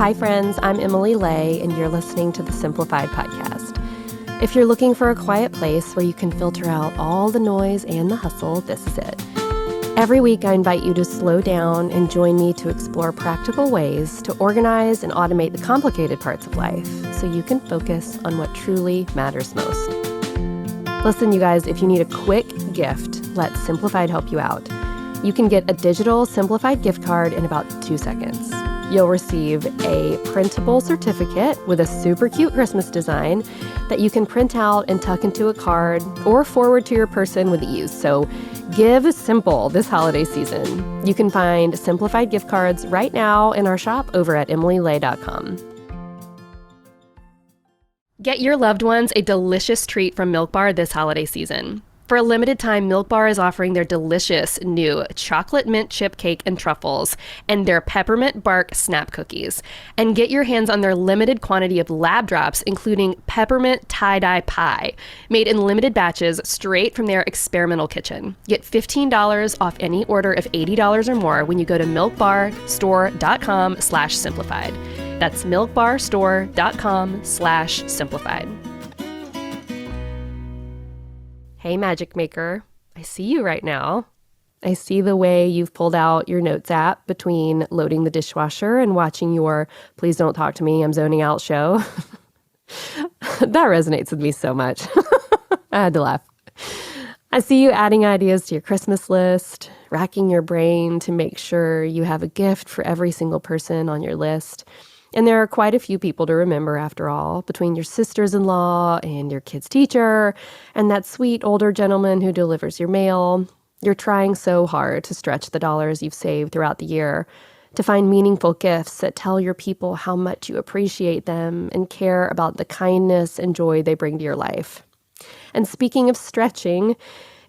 Hi, friends. I'm Emily Lay, and you're listening to the Simplified podcast. If you're looking for a quiet place where you can filter out all the noise and the hustle, this is it. Every week, I invite you to slow down and join me to explore practical ways to organize and automate the complicated parts of life so you can focus on what truly matters most. Listen, you guys, if you need a quick gift, let Simplified help you out. You can get a digital Simplified gift card in about 2 seconds. You'll receive a printable certificate with a super cute Christmas design that you can print out and tuck into a card or forward to your person with ease. So give simple this holiday season. You can find Simplified gift cards right now in our shop over at emilylay.com. Get your loved ones a delicious treat from Milk Bar this holiday season. For a limited time, Milk Bar is offering their delicious new chocolate mint chip cake and truffles and their peppermint bark snap cookies. And get your hands on their limited quantity of lab drops, including peppermint tie-dye pie, made in limited batches straight from their experimental kitchen. Get $15 off any order of $80 or more when you go to milkbarstore.com/simplified. That's milkbarstore.com/simplified. Hey, Magic Maker, I see you right now. I see the way you've pulled out your notes app between loading the dishwasher and watching your Please Don't Talk to Me, I'm Zoning Out show. That resonates with me so much. I had to laugh. I see you adding ideas to your Christmas list, racking your brain to make sure you have a gift for every single person on your list. And there are quite a few people to remember, after all, between your sisters-in-law and your kid's teacher and that sweet older gentleman who delivers your mail. You're trying so hard to stretch the dollars you've saved throughout the year to find meaningful gifts that tell your people how much you appreciate them and care about the kindness and joy they bring to your life. And speaking of stretching,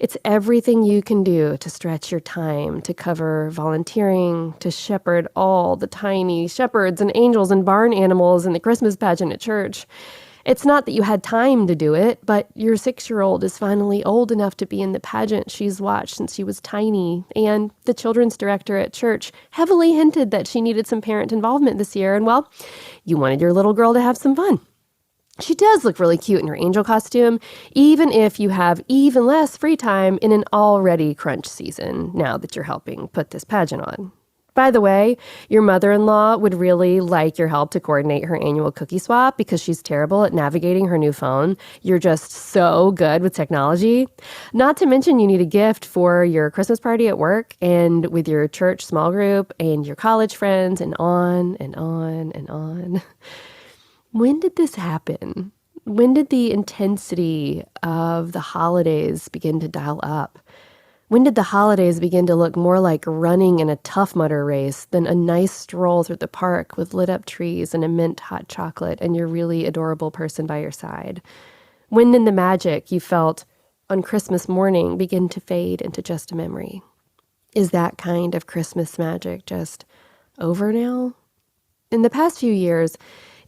it's everything you can do to stretch your time to cover volunteering, to shepherd all the tiny shepherds and angels and barn animals in the Christmas pageant at church. It's not that you had time to do it, but your 6-year-old is finally old enough to be in the pageant she's watched since she was tiny. And the children's director at church heavily hinted that she needed some parent involvement this year. And well, you wanted your little girl to have some fun. She does look really cute in her angel costume, even if you have even less free time in an already crunch season now that you're helping put this pageant on. By the way, your mother-in-law would really like your help to coordinate her annual cookie swap because she's terrible at navigating her new phone. You're just so good with technology. Not to mention you need a gift for your Christmas party at work and with your church small group and your college friends and on and on and on. When did this happen? When did the intensity of the holidays begin to dial up? When did the holidays begin to look more like running in a Tough Mudder race than a nice stroll through the park with lit up trees and a mint hot chocolate and your really adorable person by your side? When did the magic you felt on Christmas morning begin to fade into just a memory? Is that kind of Christmas magic just over now? In the past few years,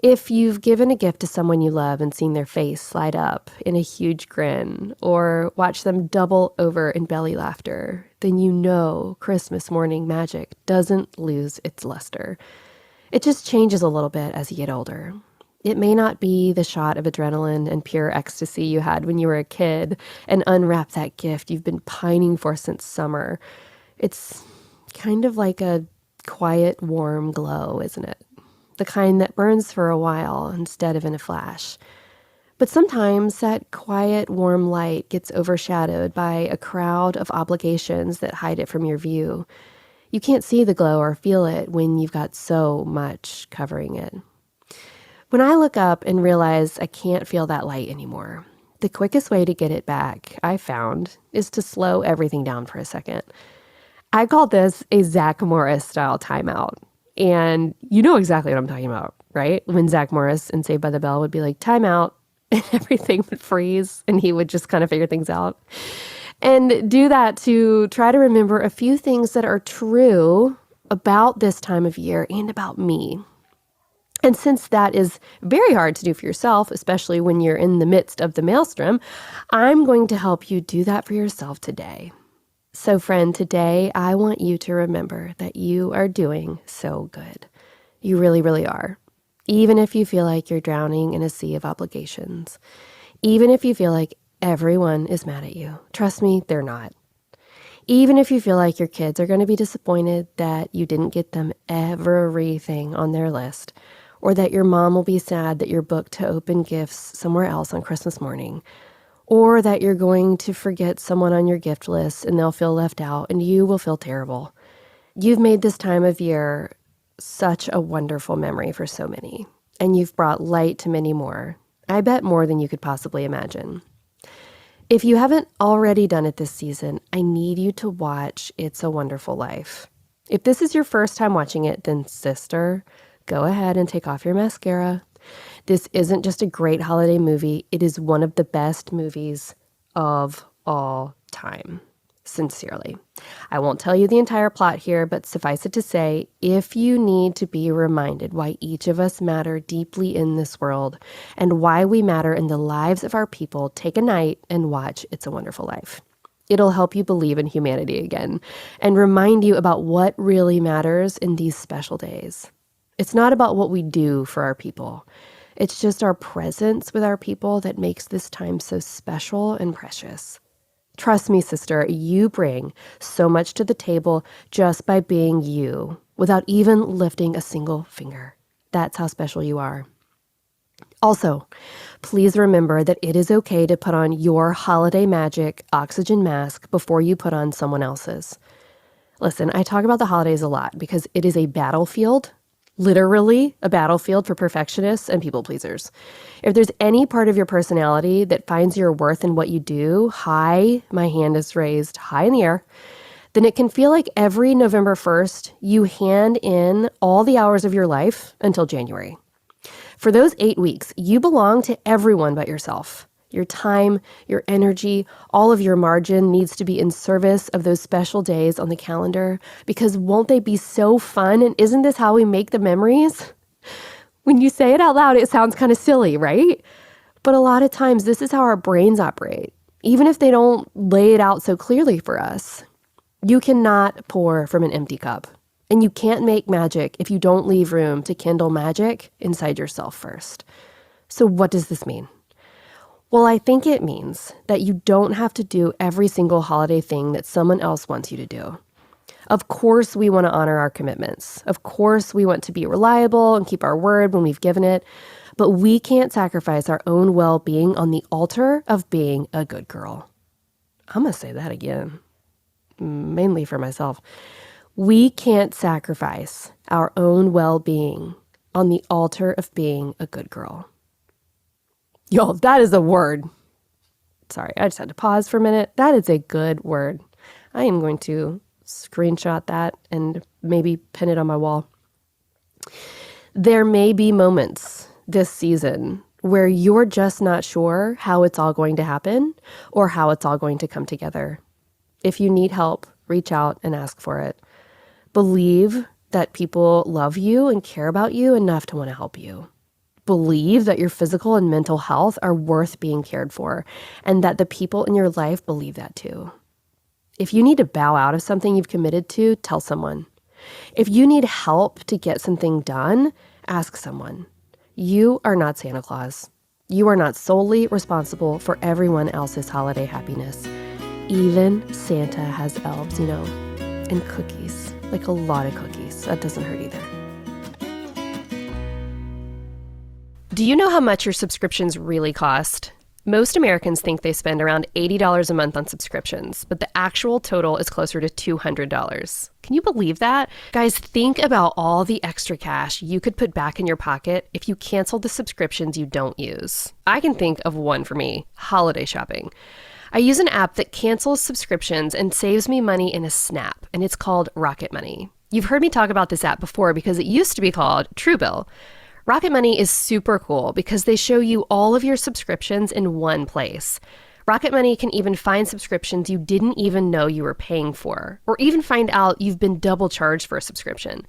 if you've given a gift to someone you love and seen their face slide up in a huge grin or watched them double over in belly laughter, then you know Christmas morning magic doesn't lose its luster. It just changes a little bit as you get older. It may not be the shot of adrenaline and pure ecstasy you had when you were a kid and unwrapped that gift you've been pining for since summer. It's kind of like a quiet, warm glow, isn't it? The kind that burns for a while instead of in a flash. But sometimes that quiet, warm light gets overshadowed by a crowd of obligations that hide it from your view. You can't see the glow or feel it when you've got so much covering it. When I look up and realize I can't feel that light anymore, the quickest way to get it back, I found, is to slow everything down for a second. I call this a Zach Morris style timeout. And you know exactly what I'm talking about, right? When Zach Morris in Saved by the Bell would be like, time out, and everything would freeze, and he would just kind of figure things out. And do that to try to remember a few things that are true about this time of year and about me. And since that is very hard to do for yourself, especially when you're in the midst of the maelstrom, I'm going to help you do that for yourself today. So friend, today I want you to remember that you are doing so good. You really, really are. Even if you feel like you're drowning in a sea of obligations. Even if you feel like everyone is mad at you. Trust me, they're not. Even if you feel like your kids are going to be disappointed that you didn't get them everything on their list, or that your mom will be sad that you're booked to open gifts somewhere else on Christmas morning, or that you're going to forget someone on your gift list and they'll feel left out and you will feel terrible. You've made this time of year such a wonderful memory for so many, and you've brought light to many more. I bet more than you could possibly imagine. If you haven't already done it this season, I need you to watch It's a Wonderful Life. If this is your first time watching it, then sister, go ahead and take off your mascara. This isn't just a great holiday movie. It is one of the best movies of all time. Sincerely. I won't tell you the entire plot here, but suffice it to say, if you need to be reminded why each of us matter deeply in this world and why we matter in the lives of our people, take a night and watch It's a Wonderful Life. It'll help you believe in humanity again and remind you about what really matters in these special days. It's not about what we do for our people. It's just our presence with our people that makes this time so special and precious. Trust me, sister, you bring so much to the table just by being you, without even lifting a single finger. That's how special you are. Also, please remember that it is okay to put on your holiday magic oxygen mask before you put on someone else's. Listen, I talk about the holidays a lot because it is a battlefield, literally a battlefield for perfectionists and people pleasers. If there's any part of your personality that finds your worth in what you do, high, my hand is raised high in the air, then it can feel like every November 1st, you hand in all the hours of your life until January. For those 8 weeks, you belong to everyone but yourself. Your time, your energy, all of your margin needs to be in service of those special days on the calendar, because won't they be so fun? And isn't this how we make the memories? When you say it out loud, it sounds kind of silly, right? But a lot of times, this is how our brains operate, even if they don't lay it out so clearly for us. You cannot pour from an empty cup, and you can't make magic if you don't leave room to kindle magic inside yourself first. So what does this mean? Well, I think it means that you don't have to do every single holiday thing that someone else wants you to do. Of course, we want to honor our commitments. Of course, we want to be reliable and keep our word when we've given it. But we can't sacrifice our own well-being on the altar of being a good girl. I'm going to say that again, mainly for myself. We can't sacrifice our own well-being on the altar of being a good girl. Yo, that is a word. Sorry, I just had to pause for a minute. That is a good word. I am going to screenshot that and maybe pin it on my wall. There may be moments this season where you're just not sure how it's all going to happen or how it's all going to come together. If you need help, reach out and ask for it. Believe that people love you and care about you enough to want to help you. Believe that your physical and mental health are worth being cared for, and that the people in your life believe that too. If you need to bow out of something you've committed to, tell someone. If you need help to get something done, ask someone. You are not Santa Claus. You are not solely responsible for everyone else's holiday happiness. Even Santa has elves, and cookies, like a lot of cookies. That doesn't hurt either. Do you know how much your subscriptions really cost? Most Americans think they spend around $80 a month on subscriptions, but the actual total is closer to $200. Can you believe that? Guys, think about all the extra cash you could put back in your pocket if you canceled the subscriptions you don't use. I can think of one for me, holiday shopping. I use an app that cancels subscriptions and saves me money in a snap, and it's called Rocket Money. You've heard me talk about this app before because it used to be called Truebill. Rocket Money is super cool because they show you all of your subscriptions in one place. Rocket Money can even find subscriptions you didn't even know you were paying for, or even find out you've been double charged for a subscription.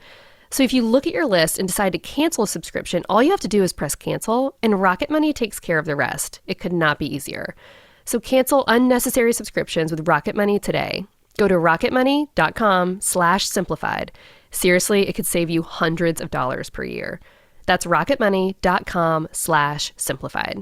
So if you look at your list and decide to cancel a subscription, all you have to do is press cancel, and Rocket Money takes care of the rest. It could not be easier. So cancel unnecessary subscriptions with Rocket Money today. Go to rocketmoney.com/simplified. Seriously, it could save you hundreds of dollars per year. That's rocketmoney.com/simplified.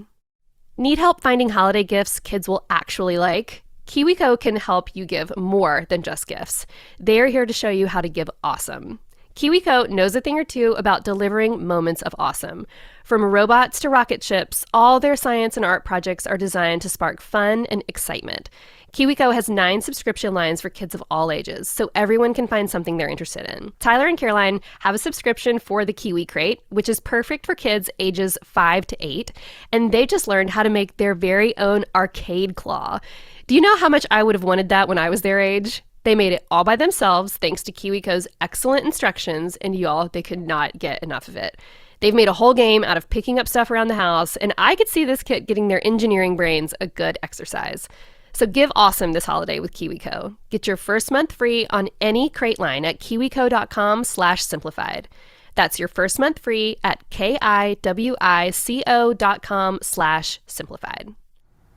Need help finding holiday gifts kids will actually like? KiwiCo can help you give more than just gifts. They're here to show you how to give awesome. KiwiCo knows a thing or two about delivering moments of awesome. From robots to rocket ships, all their science and art projects are designed to spark fun and excitement. KiwiCo has 9 subscription lines for kids of all ages, so everyone can find something they're interested in. Tyler and Caroline have a subscription for the Kiwi Crate, which is perfect for kids ages 5 to 8, and they just learned how to make their very own arcade claw. Do you know how much I would have wanted that when I was their age? They made it all by themselves thanks to KiwiCo's excellent instructions, and y'all, they could not get enough of it. They've made a whole game out of picking up stuff around the house, and I could see this kit getting their engineering brains a good exercise. So give awesome this holiday with KiwiCo. Get your first month free on any crate line at kiwico.com/simplified. That's your first month free at kiwico.com/simplified.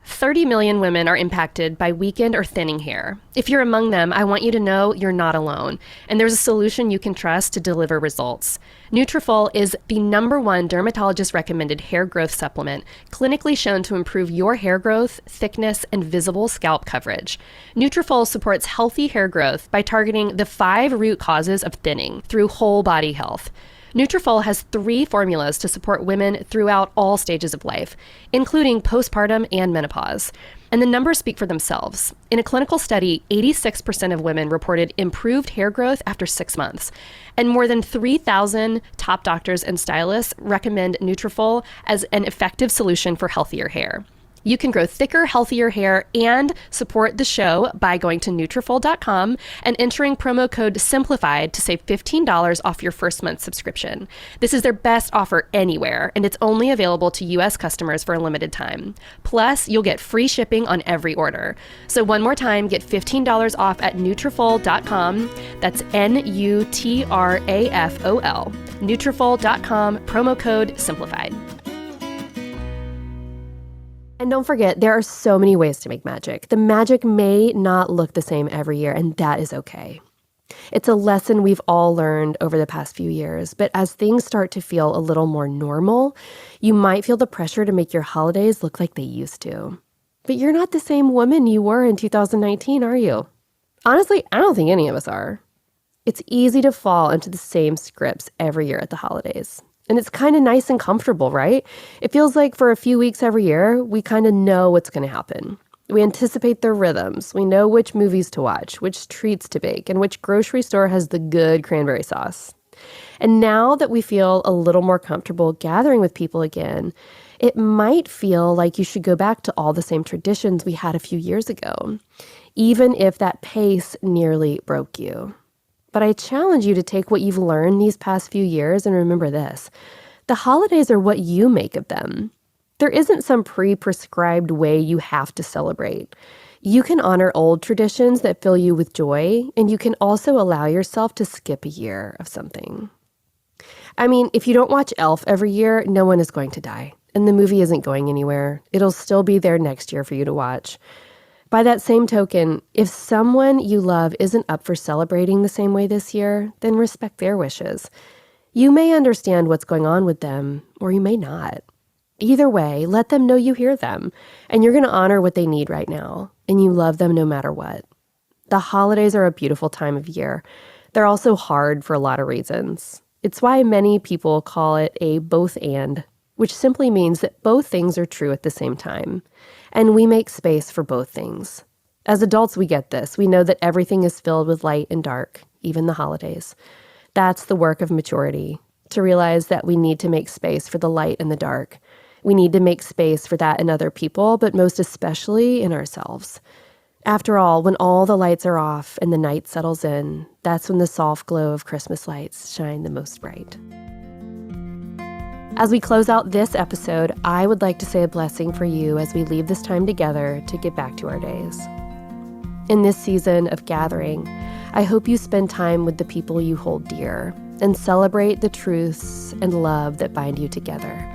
30 million women are impacted by weakened or thinning hair. If you're among them, I want you to know you're not alone, and there's a solution you can trust to deliver results. Nutrafol is the #1 dermatologist-recommended hair growth supplement, clinically shown to improve your hair growth, thickness, and visible scalp coverage. Nutrafol supports healthy hair growth by targeting the 5 root causes of thinning through whole body health. Nutrafol has 3 formulas to support women throughout all stages of life, including postpartum and menopause. And the numbers speak for themselves. In a clinical study, 86% of women reported improved hair growth after 6 months. And more than 3,000 top doctors and stylists recommend Nutrafol as an effective solution for healthier hair. You can grow thicker, healthier hair and support the show by going to Nutrafol.com and entering promo code SIMPLIFIED to save $15 off your first month subscription. This is their best offer anywhere, and it's only available to U.S. customers for a limited time. Plus, you'll get free shipping on every order. So one more time, get $15 off at Nutrafol.com. That's Nutrafol. Nutrafol.com, promo code SIMPLIFIED. And don't forget, there are so many ways to make magic. The magic may not look the same every year, and that is okay. It's a lesson we've all learned over the past few years, but as things start to feel a little more normal, you might feel the pressure to make your holidays look like they used to. But you're not the same woman you were in 2019, are you? Honestly, I don't think any of us are. It's easy to fall into the same scripts every year at the holidays. And it's kind of nice and comfortable, right? It feels like for a few weeks every year, we kind of know what's going to happen. We anticipate their rhythms. We know which movies to watch, which treats to bake, and which grocery store has the good cranberry sauce. And now that we feel a little more comfortable gathering with people again, it might feel like you should go back to all the same traditions we had a few years ago, even if that pace nearly broke you. But I challenge you to take what you've learned these past few years and remember this. The holidays are what you make of them. There isn't some pre-prescribed way you have to celebrate. You can honor old traditions that fill you with joy, and you can also allow yourself to skip a year of something. I mean, if you don't watch Elf every year, no one is going to die, and the movie isn't going anywhere. It'll still be there next year for you to watch. By that same token, if someone you love isn't up for celebrating the same way this year, then respect their wishes. You may understand what's going on with them, or you may not. Either way, let them know you hear them, and you're going to honor what they need right now, and you love them no matter what. The holidays are a beautiful time of year. They're also hard for a lot of reasons. It's why many people call it a both and, which simply means that both things are true at the same time. And we make space for both things. As adults, we get this. We know that everything is filled with light and dark, even the holidays. That's the work of maturity, to realize that we need to make space for the light and the dark. We need to make space for that in other people, but most especially in ourselves. After all, when all the lights are off and the night settles in, that's when the soft glow of Christmas lights shine the most bright. As we close out this episode, I would like to say a blessing for you as we leave this time together to get back to our days. In this season of gathering, I hope you spend time with the people you hold dear and celebrate the truths and love that bind you together.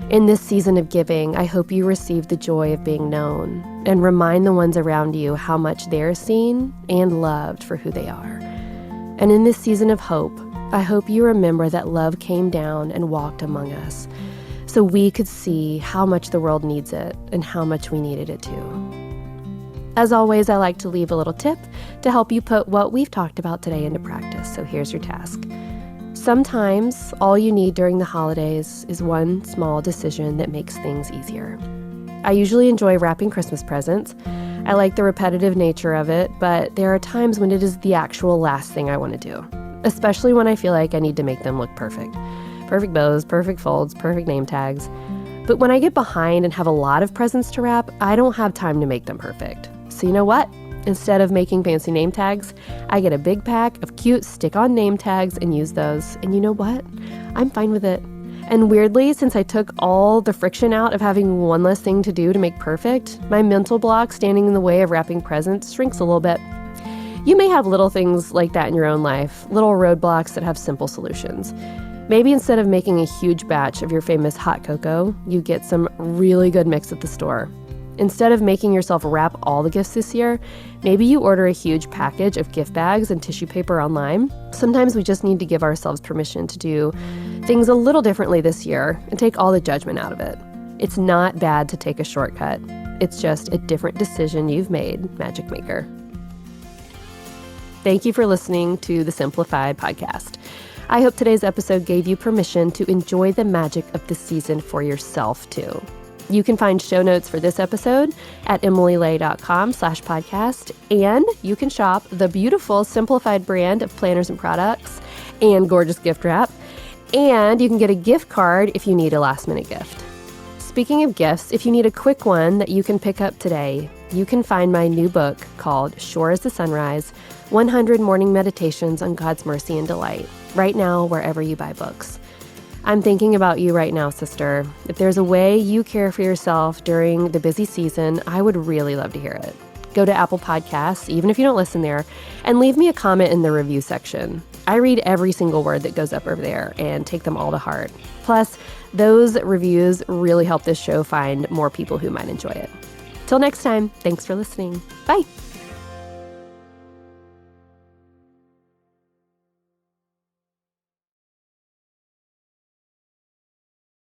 In this season of giving, I hope you receive the joy of being known and remind the ones around you how much they're seen and loved for who they are. And in this season of hope, I hope you remember that love came down and walked among us so we could see how much the world needs it and how much we needed it too. As always, I like to leave a little tip to help you put what we've talked about today into practice. So here's your task. Sometimes all you need during the holidays is one small decision that makes things easier. I usually enjoy wrapping Christmas presents. I like the repetitive nature of it, but there are times when it is the actual last thing I want to do, especially when I feel like I need to make them look perfect. Perfect bows, perfect folds, perfect name tags. But when I get behind and have a lot of presents to wrap, I don't have time to make them perfect. So you know what? Instead of making fancy name tags, I get a big pack of cute stick-on name tags and use those. And you know what? I'm fine with it. And weirdly, since I took all the friction out of having one less thing to do to make perfect, my mental block standing in the way of wrapping presents shrinks a little bit. You may have little things like that in your own life, little roadblocks that have simple solutions. Maybe instead of making a huge batch of your famous hot cocoa, you get some really good mix at the store. Instead of making yourself wrap all the gifts this year, maybe you order a huge package of gift bags and tissue paper online. Sometimes we just need to give ourselves permission to do things a little differently this year and take all the judgment out of it. It's not bad to take a shortcut. It's just a different decision you've made, Magic Maker. Thank you for listening to the Simplified podcast. I hope today's episode gave you permission to enjoy the magic of the season for yourself too. You can find show notes for this episode at emilylay.com/podcast, and you can shop the beautiful Simplified brand of planners and products and gorgeous gift wrap, and you can get a gift card if you need a last-minute gift. Speaking of gifts, if you need a quick one that you can pick up today, you can find my new book called Sure as the Sunrise, 100 Morning Meditations on God's Mercy and Delight, right now wherever you buy books. I'm thinking about you right now, sister. If there's a way you care for yourself during the busy season, I would really love to hear it. Go to Apple Podcasts, even if you don't listen there, and leave me a comment in the review section. I read every single word that goes up over there and take them all to heart. Plus, those reviews really help this show find more people who might enjoy it. Till next time, thanks for listening. Bye.